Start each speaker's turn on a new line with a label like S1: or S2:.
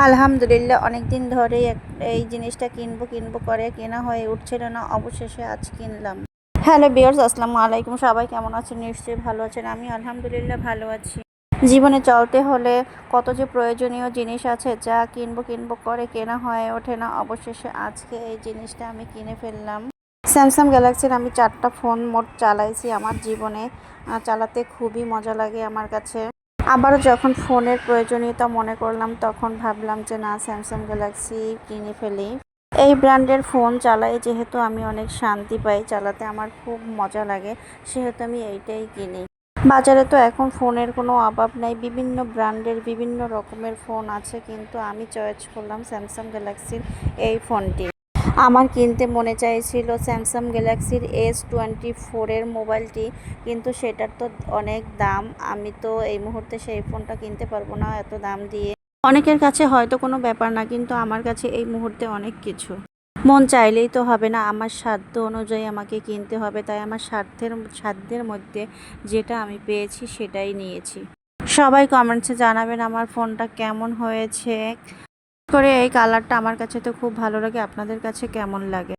S1: আলহামদুলিল্লাহ অনেক দিন ধরেই এই জিনিসটা কিনবো কিনবো করে কেনা হয়ে উঠছিল না, অবশেষে আজ কিনলাম। হ্যালো ভিউয়ার্স, আসসালামু আলাইকুম। সবাই কেমন আছেন? নিশ্চয়ই ভালো আছেন। আমি আলহামদুলিল্লাহ ভালো আছি। জীবনে চলতে হলে কত যে প্রয়োজনীয় জিনিস আছে যা কিনবো কিনবো করে কেনা হয়ে ওঠে না, অবশেষে আজকে এই জিনিসটা আমি কিনে ফেললাম। স্যামসাং গ্যালাক্সির আমি 4টা ফোন মোট চালাইছি আমার জীবনে। চালাতে খুবই মজা লাগে আমার কাছে। আবারও যখন ফোনের প্রয়োজনীয়তা মনে করলাম, তখন ভাবলাম যে না, স্যামসাং গ্যালাক্সি কিনে ফেলি। এই ব্র্যান্ডের ফোন চালাই যেহেতু আমি অনেক শান্তি পাই, চালাতে আমার খুব মজা লাগে, সেহেতু আমি এইটাই কিনি। বাজারে তো এখন ফোনের কোনো অভাব নাই, বিভিন্ন ব্র্যান্ডের বিভিন্ন রকমের ফোন আছে, কিন্তু আমি চয়েস করলাম স্যামসাং গ্যালাক্সির এই ফোনটি। আমার কিনতে মনে চাইছিল স্যামসাং গ্যালাক্সির S24 মোবাইলটি, কিন্তু সেটার তো অনেক দাম। আমি তো এই মুহূর্তে সেই ফোনটা কিনতে পারবো না এত দাম দিয়ে। অনেকের কাছে হয়তো কোনো ব্যাপার না, কিন্তু আমার কাছে এই মুহূর্তে অনেক কিছু। মন চাইলেই তো হবে না, আমার সাধ্য অনুযায়ী আমাকে কিনতে হবে, তাই আমার সাধ্যের মধ্যে যেটা আমি পেয়েছি সেটাই নিয়েছি। সবাই কমেন্টসে জানাবেন আমার ফোনটা কেমন হয়েছে। করে এই কালারটা আমার কাছে তো খুব ভালো লাগে, আপনাদের কাছে কেমন লাগে?